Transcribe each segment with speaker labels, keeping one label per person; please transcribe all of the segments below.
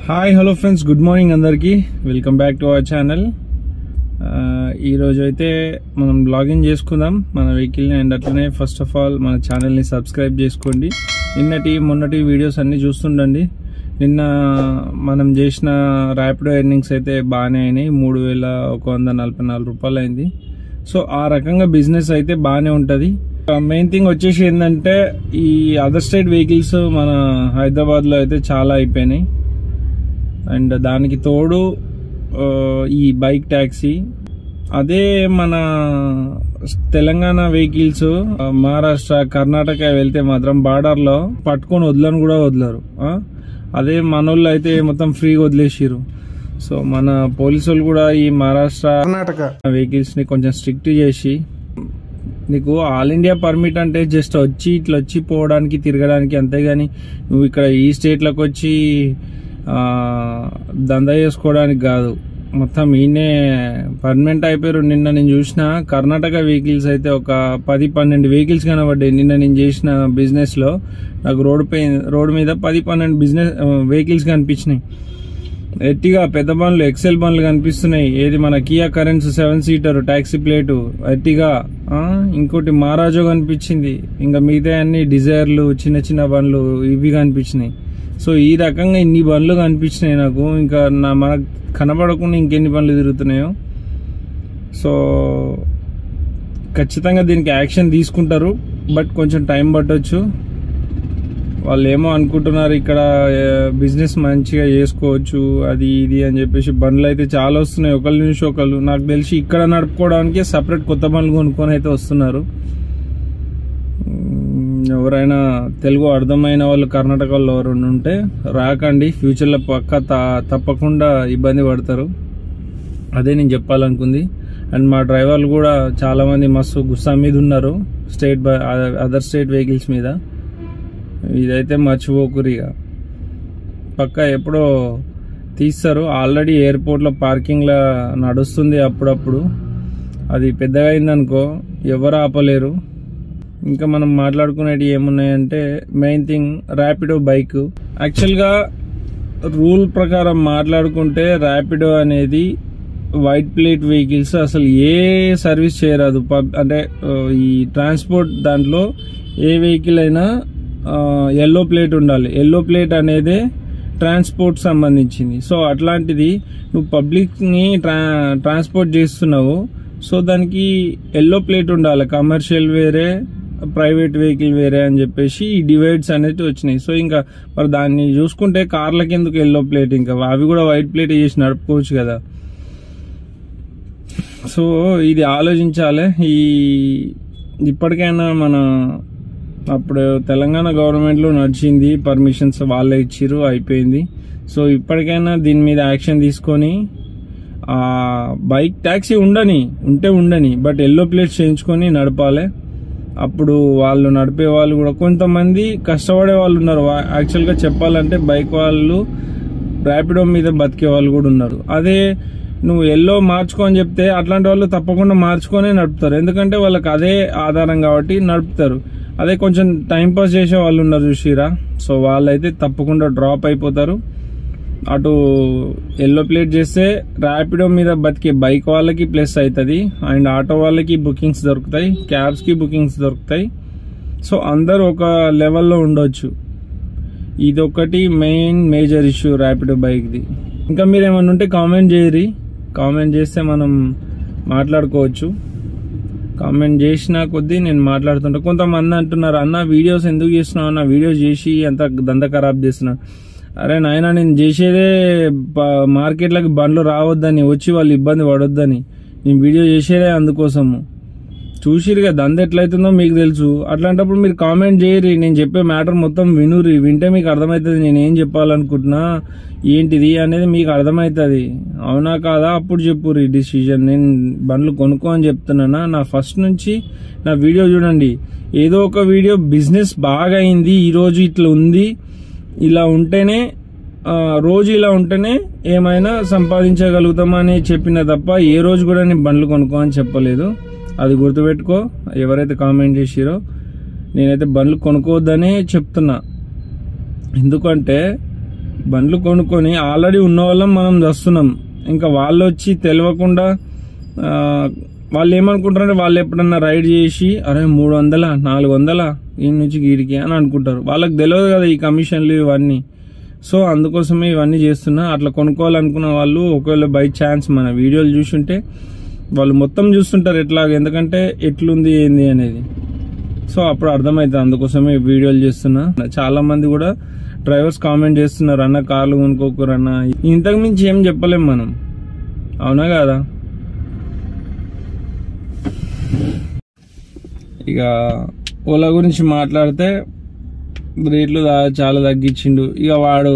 Speaker 1: Hi hello friends, good morning అందరికీ. Welcome back to our channel. ఈరోజు అయితే మనం లాగిన్ చేసుకుందాం మన వెహికల్ని. అండ్ అట్లనే ఫస్ట్ ఆఫ్ ఆల్ మన ఛానల్ని సబ్స్క్రైబ్ చేసుకోండి. మొన్నటి వీడియోస్ అన్నీ చూస్తుండండి. నిన్న మనం చేసిన ర్యాపిడో ఎర్నింగ్స్ అయితే బాగానే అయినాయి. 3144 రూపాయలు అయింది. సో ఆ రకంగా బిజినెస్ అయితే బాగానే ఉంటుంది. మెయిన్ థింగ్ వచ్చేసి ఏంటంటే ఈ అదర్ స్టేట్ వెహికల్స్ మన హైదరాబాద్లో అయితే చాలా అయిపోయినాయి. అండ్ దానికి తోడు ఈ బైక్ ట్యాక్సీ. అదే మన తెలంగాణ వెహికల్స్ మహారాష్ట్ర కర్ణాటక వెళ్తే మాత్రం బార్డర్లో పట్టుకొని వదలరు. అదే మనోళ్ళు అయితే మొత్తం ఫ్రీగా వదిలేసిరు. సో మన పోలీసు వాళ్ళు కూడా ఈ మహారాష్ట్ర కర్ణాటక వెహికల్స్ ని కొంచెం స్ట్రిక్ట్ చేసి, నీకు ఆల్ ఇండియా పర్మిట్ అంటే జస్ట్ ఇట్లా వచ్చి పోవడానికి తిరగడానికి, అంతేగాని నువ్వు ఇక్కడ ఈ స్టేట్లకు వచ్చి దందా చేసుకోవడానికి కాదు. మొత్తం ఈయనే పర్మనెంట్ అయిపోయారు. నిన్న నేను చూసిన కర్ణాటక వెహికల్స్ అయితే ఒక 10-12 వెహికల్స్ కనబడ్డాయి. నిన్న నేను చేసిన బిజినెస్ లో నాకు రోడ్ మీద 10-12 వెహికల్స్ కనిపించినాయి. ఎర్టిగా పెద్ద బండ్లు, ఎక్సెల్ బండ్లు కనిపిస్తున్నాయి. ఏది మన Kia Carens 7 seater taxi plate Ertiga, ఇంకోటి మహారాజో కనిపించింది. ఇంకా మిగతా అన్ని డిజైర్లు, చిన్న చిన్న బండ్లు ఇవి కనిపించినాయి. సో ఈ రకంగా ఇన్ని బండ్లు కనిపించినాయి నాకు. ఇంకా మనకు కనబడకుండా ఇంకెన్ని బండ్లు తిరుగుతున్నాయో. సో ఖచ్చితంగా దీనికి యాక్షన్ తీసుకుంటారు, బట్ కొంచెం టైం పట్టొచ్చు. వాళ్ళు ఏమో అనుకుంటున్నారు ఇక్కడ బిజినెస్ మంచిగా చేసుకోవచ్చు అది ఇది అని చెప్పేసి. బండ్లు అయితే చాలా వస్తున్నాయి, ఒకళ్ళ నుంచి ఒకళ్ళు. నాకు తెలిసి ఇక్కడ నడుపుకోవడానికి సపరేట్ కొత్త బండ్లు కొనుక్కొని అయితే వస్తున్నారు. ఎవరైనా తెలుగు అర్థమైన వాళ్ళు కర్ణాటకలో ఎవరైనా ఉంటే రాకండి, ఫ్యూచర్లో తప్పకుండా ఇబ్బంది పడతారు. అదే నేను చెప్పాలనుకుంది. అండ్ మా డ్రైవర్లు కూడా చాలా మంది మస్తు గుస్సా మీద ఉన్నారు అదర్ స్టేట్ వెహికల్స్ మీద. ఇదైతే మర్చిపోకురిగా, పక్కా ఎప్పుడో తీస్తారు. ఆల్రెడీ ఎయిర్పోర్ట్లో పార్కింగ్లో నడుస్తుంది అప్పుడప్పుడు. అది పెద్దగా అయిందనుకో ఎవరు ఆపలేరు. ఇంకా మనం మాట్లాడుకునేవి ఏమున్నాయంటే మెయిన్ థింగ్ ర్యాపిడో బైక్. యాక్చువల్గా రూల్ ప్రకారం మాట్లాడుకుంటే ర్యాపిడో అనేది వైట్ ప్లేట్ వెహికల్స్ అసలు ఏ సర్వీస్ చేయరాదు. అంటే ఈ ట్రాన్స్పోర్ట్ దాంట్లో ఏ వెహికల్ అయినా ఎల్లో ప్లేట్ ఉండాలి. ఎల్లో ప్లేట్ అనేదే ట్రాన్స్పోర్ట్ సంబంధించింది. సో అట్లాంటిది నువ్వు పబ్లిక్ని ట్రాన్స్పోర్ట్ చేస్తున్నావు, సో దానికి ఎల్లో ప్లేట్ ఉండాలి. కమర్షియల్ వేరే, ప్రైవేట్ వెహికల్ వేరే అని చెప్పేసి ఈ డివైడ్స్ అనేవి వచ్చినాయి. సో ఇంకా మరి దాన్ని చూసుకుంటే కార్లకి ఎందుకు ఎల్లో ప్లేట్, ఇంకా అవి కూడా వైట్ ప్లేట్ చేసి నడుపుకోవచ్చు కదా. సో ఇది ఆలోచించాలి. ఇప్పటికైనా మన అప్పుడు తెలంగాణ గవర్నమెంట్లో నడిచింది, పర్మిషన్స్ వాళ్ళే ఇచ్చిర్రు, అయిపోయింది. సో ఇప్పటికైనా దీని మీద యాక్షన్ తీసుకొని బైక్ ట్యాక్సీ ఉండని బట్ ఎల్లో ప్లేట్స్ చేయించుకొని నడపాలి. అప్పుడు వాళ్ళు నడిపే వాళ్ళు కూడా కొంతమంది కష్టపడే వాళ్ళు ఉన్నారు. యాక్చువల్గా చెప్పాలంటే బైక్ వాళ్ళు ర్యాపిడో మీద బతికే వాళ్ళు కూడా ఉన్నారు. అదే నువ్వు ఎల్లో మార్చుకొని చెప్తే అట్లాంటి వాళ్ళు తప్పకుండా మార్చుకొని నడుపుతారు, ఎందుకంటే వాళ్ళకి అదే ఆధారం కాబట్టి నడుపుతారు. అదే కొంచెం టైంపాస్ చేసే వాళ్ళు ఉన్నారు చూసిరా, సో వాళ్ళైతే తప్పకుండా డ్రాప్ అయిపోతారు. అటు ఎల్లో ప్లేట్ చేస్తే ర్యాపిడో మీద బతికే బైక్ వాళ్ళకి ప్లస్ అవుతుంది, అండ్ ఆటో వాళ్ళకి బుకింగ్స్ దొరుకుతాయి, క్యాబ్స్ కి బుకింగ్స్ దొరుకుతాయి. సో అందరూ ఒక లెవెల్లో ఉండొచ్చు. ఇదొకటి మేజర్ ఇష్యూ ర్యాపిడో బైక్ది. ఇంకా మీరు ఏమన్నా ఉంటే కామెంట్ చేయరి, కామెంట్ చేస్తే మనం మాట్లాడుకోవచ్చు. కామెంట్ చేసిన కొద్దీ నేను మాట్లాడుతుంటా. కొంతమంది అంటున్నారు, అన్న వీడియోస్ ఎందుకు చేస్తున్నావు అన్న, వీడియోస్ చేసి ఎంత దంద ఖరాబ్ చేస్తున్నావు. అరే నాయన, నేను చేసేదే మార్కెట్లకి బండ్లు రావద్దని, వచ్చి వాళ్ళు ఇబ్బంది పడొద్దని నేను వీడియో చేసేదే అందుకోసము. చూసిరుగా దంద ఎట్లయితుందో మీకు తెలుసు. అట్లాంటప్పుడు మీరు కామెంట్ చేయరి, నేను చెప్పే మ్యాటర్ మొత్తం వినురి. వింటే మీకు అర్థమవుతుంది నేను ఏం చెప్పాలనుకుంటున్నా ఏంటిది అనేది మీకు అర్థమవుతుంది. అవునా కాదా అప్పుడు చెప్పుర్రి డిసిజన్. నేను బండ్లు కొనుక్కో అని చెప్తున్నానా? నా ఫస్ట్ నుంచి నా వీడియో చూడండి. ఏదో ఒక వీడియో బిజినెస్ బాగా అయింది, ఈరోజు ఇట్లా ఉంది, ఇలా ఉంటేనే రోజు ఇలా ఉంటేనే ఏమైనా సంపాదించగలుగుతామా అని చెప్పిన తప్ప ఏ రోజు కూడా నేను బండ్లు కొనుక్కో అని చెప్పలేదు. అది గుర్తుపెట్టుకో ఎవరైతే కామెంట్ చేసిరో. నేనైతే బండ్లు కొనుక్కోవద్దనే చెప్తున్నా. ఎందుకంటే బండ్లు కొనుక్కొని ఆల్రెడీ ఉన్న వాళ్ళం మనం వస్తున్నాం. ఇంకా వాళ్ళు వచ్చి తెలియకుండా వాళ్ళు ఏమనుకుంటారంటే వాళ్ళు ఎప్పుడన్నా రైడ్ చేసి అరే 300 400 ఈ నుంచి గీడికి అని అనుకుంటారు. వాళ్ళకి తెలియదు కదా ఈ కమిషన్లు ఇవన్నీ. సో అందుకోసమే ఇవన్నీ చేస్తున్నా. అట్లా కొనుక్కోవాలనుకున్న వాళ్ళు ఒకవేళ బై ఛాన్స్ మన వీడియోలు చూస్తుంటే వాళ్ళు మొత్తం చూస్తుంటారు ఎట్లాగ, ఎందుకంటే ఎట్లుంది ఏంది అనేది. సో అప్పుడు అర్థమవుతుంది. అందుకోసమే వీడియోలు చేస్తున్నా. చాలా మంది కూడా డ్రైవర్స్ కామెంట్ చేస్తున్నారు, అన్న కార్లు కొనుక్కోకరన్నా. ఇంతకు మించి ఏం చెప్పలేం మనం, అవునా కదా. ఇక ఓలా గురించి మాట్లాడితే రేట్లు చాలా తగ్గించిండు. ఇక వాడు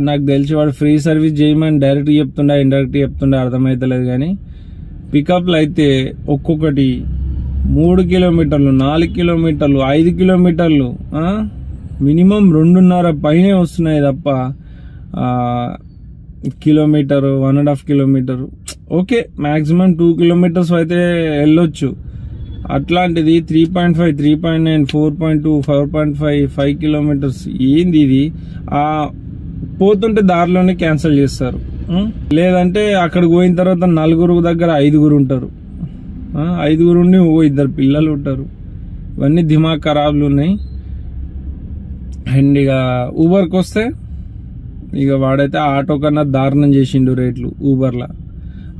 Speaker 1: నాకు తెలిసి వాడు ఫ్రీ సర్వీస్ చేయమని డైరెక్ట్ చెప్తుండే ఇండైరెక్ట్ చెప్తుండే అర్థమవుతలేదు. కానీ పికప్లు అయితే ఒక్కొక్కటి 3 కిలోమీటర్లు 4 కిలోమీటర్లు 5 కిలోమీటర్లు మినిమం 2.5 పైనే వస్తున్నాయి తప్ప kilometre 1.5 kilometre okay, maximum 2 kilometres అయితే వెళ్ళొచ్చు. అట్లాంటిది 3.5 3.9 4.2 4.5 5 కిలోమీటర్స్ ఏంది ఇది. పోతుంటే దారిలోనే క్యాన్సిల్ చేస్తారు. లేదంటే అక్కడికి పోయిన తర్వాత 4 దగ్గర 5 ఉంటారు. 5 ఉండి 2 పిల్లలు ఉంటారు. ఇవన్నీ దిమాగ్ ఖరాబ్లు ఉన్నాయి. అండ్ ఇక ఊబర్కి వస్తే ఇక వాడైతే ఆటో కన్నా దారుణం చేసిండు రేట్లు. ఊబర్లో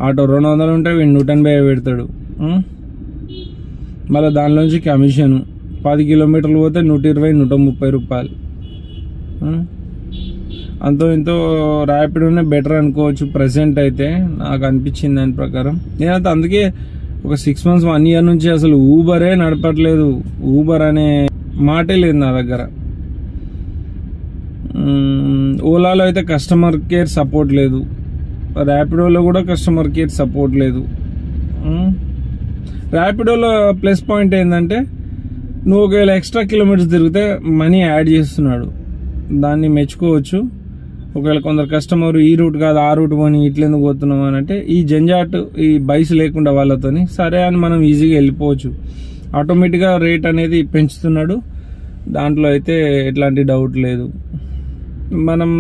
Speaker 1: ఆటో 200 ఉంటే వీడు 180 పెడతాడు. మళ్ళీ దానిలోంచి కమిషన్ 10 కిలోమీటర్లు పోతే 120 130 రూపాయలు. అంతో ఇంతో ర్యాపిడోనే బెటర్ అనుకోవచ్చు ప్రెసెంట్ అయితే, నాకు అనిపించింది దాని ప్రకారం. నేనైతే అందుకే ఒక 6 months 1 year నుంచి అసలు ఊబరే నడపట్లేదు. ఊబర్ అనే మాటే లేదు నా దగ్గర. ఓలాలో అయితే కస్టమర్ కేర్ సపోర్ట్ లేదు, ర్యాపిడోలో కూడా కస్టమర్ కేర్ సపోర్ట్ లేదు. ర్యాపిడోలో ప్లస్ పాయింట్ ఏంటంటే నువ్వు ఒకవేళ ఎక్స్ట్రా కిలోమీటర్స్ తిరిగితే మనీ యాడ్ చేస్తున్నాడు, దాన్ని మెచ్చుకోవచ్చు. ఒకవేళ కొందరు కస్టమర్ ఈ రూట్ కాదు ఆ రూట్ పోని ఇట్లెందుకు పోతున్నావు అని అంటే ఈ జంజాట్ ఈ బైస్ లేకుండా వాళ్ళతోని సరే అని మనం ఈజీగా వెళ్ళిపోవచ్చు. ఆటోమేటిక్గా రేట్ అనేది పెంచుతున్నాడు, దాంట్లో అయితే ఎట్లాంటి డౌట్ లేదు. మనం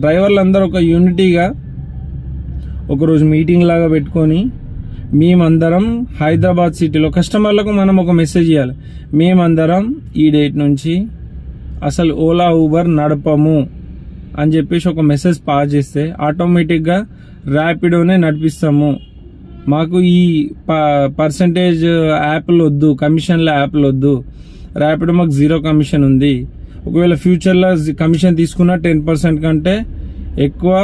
Speaker 1: డ్రైవర్లు అందరూ ఒక యూనిటీగా ఒకరోజు మీటింగ్ లాగా పెట్టుకొని మేమందరం హైదరాబాద్ సిటీలో కస్టమర్లకు మనం ఒక మెసేజ్ ఇవ్వాలి. మేమందరం ఈ డేట్ నుంచి అసలు ఓలా ఊబర్ నడపము అని చెప్పేసి ఒక మెసేజ్ పాస్ చేస్తే ఆటోమేటిక్గా ర్యాపిడోనే నడిపిస్తాము. మాకు ఈ పర్సంటేజ్ యాప్లు వద్దు, కమిషన్ల యాప్లు వద్దు, ర్యాపిడో మాకు 0 కమిషన్ ఉంది. ఒకవేళ ఫ్యూచర్లో కమిషన్ తీసుకున్నా 10% కంటే ఎక్కువ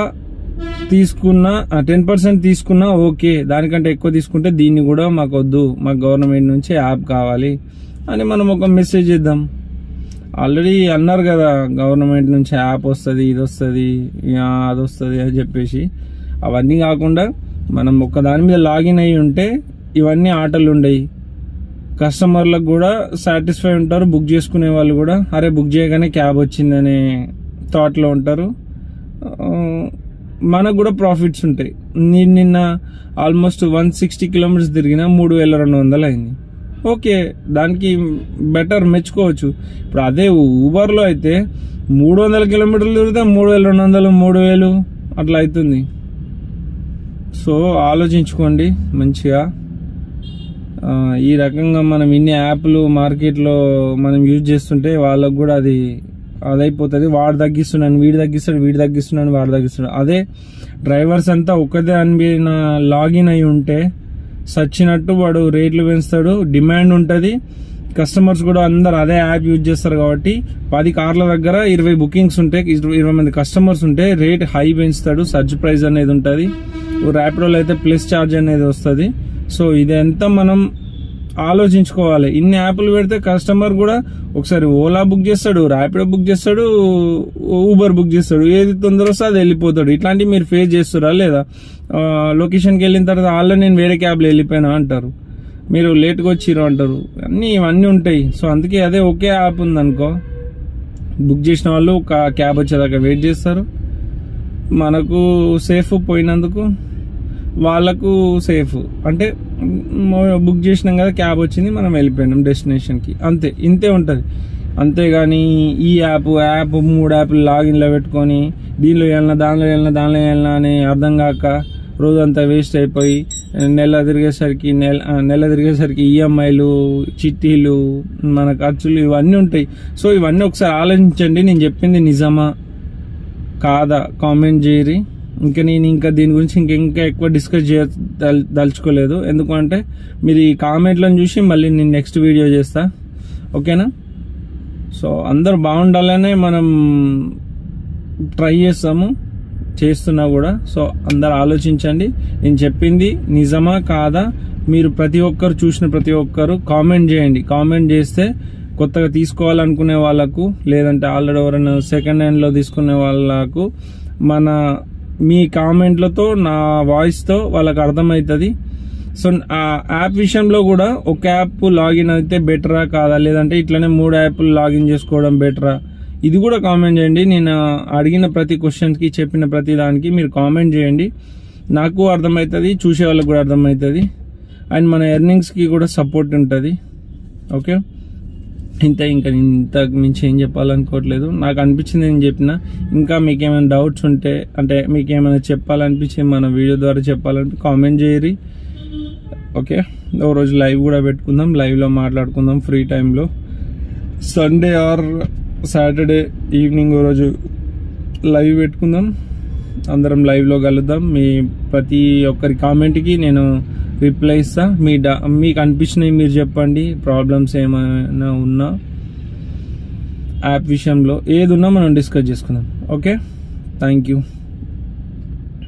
Speaker 1: తీసుకున్నా 10% తీసుకున్నా ఓకే, దానికంటే ఎక్కువ తీసుకుంటే దీన్ని కూడా మాకు వద్దు, మాకు గవర్నమెంట్ నుంచి యాప్ కావాలి అని మనం ఒక మెసేజ్ ఇద్దాం. ఆల్రెడీ అన్నారు కదా గవర్నమెంట్ నుంచి యాప్ వస్తుంది, ఇది వస్తుంది, అది వస్తుంది అని చెప్పేసి. అవన్నీ కాకుండా మనం ఒక్క దాని మీద లాగిన్ అయ్యి ఉంటే ఇవన్నీ ఆటలు ఉండయి. కస్టమర్లకు కూడా సాటిస్ఫై ఉంటారు, బుక్ చేసుకునే వాళ్ళు కూడా అరే బుక్ చేయగానే క్యాబ్ వచ్చిందనే థాట్లో ఉంటారు. మనకు కూడా ప్రాఫిట్స్ ఉంటాయి. నేను నిన్న ఆల్మోస్ట్ 160 కిలోమీటర్స్ తిరిగినా 3200 అయింది. ఓకే, దానికి బెటర్ మెచ్చుకోవచ్చు. ఇప్పుడు అదే ఊబర్లో అయితే 300 కిలోమీటర్లు తిరిగితే 3200 3000 అట్లా అవుతుంది. సో ఆలోచించుకోండి మంచిగా. ఈ రకంగా మనం ఇన్ని యాప్లు మార్కెట్లో మనం యూజ్ చేస్తుంటే వాళ్ళకు కూడా అదైపోతుంది. వాడు తగ్గిస్తున్నాను వీడు తగ్గిస్తాడు, వీడు తగ్గిస్తున్నాను వాడు తగ్గిస్తున్నాడు. అదే డ్రైవర్స్ అంతా ఒక్కదే అనిపిన లాగిన్ అయి ఉంటే సచ్చినట్టు వాడు రేట్లు పెంచుతాడు, డిమాండ్ ఉంటుంది. కస్టమర్స్ కూడా అందరు అదే యాప్ యూజ్ చేస్తారు కాబట్టి 10 కార్ల దగ్గర 20 బుకింగ్స్ ఉంటే 20 మంది కస్టమర్స్ ఉంటే రేట్ హై పెంచుతాడు, సర్జ్ ప్రైస్ అనేది ఉంటుంది. ర్యాపిడోలో అయితే ప్లస్ ఛార్జ్ అనేది వస్తుంది. సో ఇదంతా మనం ఆలోచించుకోవాలి. ఇన్ని యాప్లు పెడితే కస్టమర్ కూడా ఒకసారి ఓలా బుక్ చేస్తాడు, ర్యాపిడో బుక్ చేస్తాడు, ఊబర్ బుక్ చేస్తాడు, ఏది తొందర వస్తే అది వెళ్ళిపోతాడు. ఇట్లాంటివి మీరు ఫేస్ చేస్తారా లేదా? లొకేషన్కి వెళ్ళిన తర్వాత ఆల్రెడీ నేను వేరే క్యాబ్లో వెళ్ళిపోయినా అంటారు, మీరు లేట్గా వచ్చిర్రు అంటారు, ఇవన్నీ ఉంటాయి. సో అందుకే అదే ఒకే యాప్ ఉందనుకో, బుక్ చేసిన వాళ్ళు ఒక క్యాబ్ వచ్చేదాకా వెయిట్ చేస్తారు, మనకు సేఫ్, పోయినందుకు వాళ్ళకు సేఫ్. అంటే బుక్ చేసినాం కదా క్యాబ్ వచ్చింది మనం వెళ్ళిపోయినాం డెస్టినేషన్కి, అంతే. ఇంతే ఉంటుంది. అంతేగాని ఈ యాప్ 3 యాప్లు లాగిన్లో పెట్టుకొని దీనిలో వెళ్ళినా దానిలో వెళ్ళినా అని అర్థం కాక రోజంతా వేస్ట్ అయిపోయి నెల తిరిగేసరికి ఈఎంఐలు, చిట్టీలు, మన ఖర్చులు ఇవన్నీ ఉంటాయి. సో ఇవన్నీ ఒకసారి ఆలోచించండి. నేను చెప్పింది నిజమా కాదా కామెంట్ చేయరి. నేను దీని గురించి ఇంకా ఎక్కువ డిస్కస్ దలుచుకోలేదు. ఎందుకంటే మీరు ఈ కామెంట్లను చూసి మళ్ళీ నేను నెక్స్ట్ వీడియో చేస్తా. ఓకేనా? సో అందరు బాగుండాలనే మనం ట్రై చేస్తున్నా కూడా. సో అందరు ఆలోచించండి. నేను చెప్పింది నిజమా కాదా మీరు ప్రతి ఒక్కరు చూసిన ప్రతి ఒక్కరు కామెంట్ చేయండి. కామెంట్ చేస్తే కొత్తగా తీసుకోవాలనుకునే వాళ్ళకు, లేదంటే ఆల్రెడీ ఎవరైనా సెకండ్ హ్యాండ్లో తీసుకునే వాళ్ళకు మీ కామెంట్లతో, నా వాయిస్తో వాళ్ళకి అర్థమవుతుంది. సో ఆ యాప్ విషయంలో కూడా ఒక యాప్ లాగిన్ అయితే బెటరా కాదా, లేదంటే ఇట్లనే 3 యాప్లు లాగిన్ చేసుకోవడం బెటరా, ఇది కూడా కామెంట్ చేయండి. నేను అడిగిన ప్రతి క్వశ్చన్కి, చెప్పిన ప్రతి దానికి మీరు కామెంట్ చేయండి. నాకు అర్థమవుతుంది, చూసే వాళ్ళకి కూడా అర్థమవుతుంది. అండ్ మన ఎర్నింగ్స్కి కూడా సపోర్ట్ ఉంటుంది. ఓకే, ఇంకా ఇంత మించి ఏం చెప్పాలనుకోవట్లేదు. నాకు అనిపించింది నేను చెప్పిన. ఇంకా మీకేమైనా డౌట్స్ ఉంటే, అంటే మీకేమైనా చెప్పాలనిపించి మన వీడియో ద్వారా చెప్పాలంటే కామెంట్ చేయరి. ఓకే, ఓ రోజు లైవ్ కూడా పెట్టుకుందాం, లైవ్లో మాట్లాడుకుందాం ఫ్రీ టైంలో. సండే ఆర్ సాటర్డే ఈవినింగ్ ఓ రోజు లైవ్ పెట్టుకుందాం, అందరం లైవ్లో కలుద్దాం. మీ ప్రతి ఒక్కరి కామెంట్కి నేను రిప్లై ఇస్తా. మీకు అనిపించినవి మీరు చెప్పండి. ప్రాబ్లమ్స్ ఏమైనా ఉన్నా యాప్ విషయంలో ఏది ఉన్నా మనం డిస్కస్ చేసుకుందాం. Okay, thank you.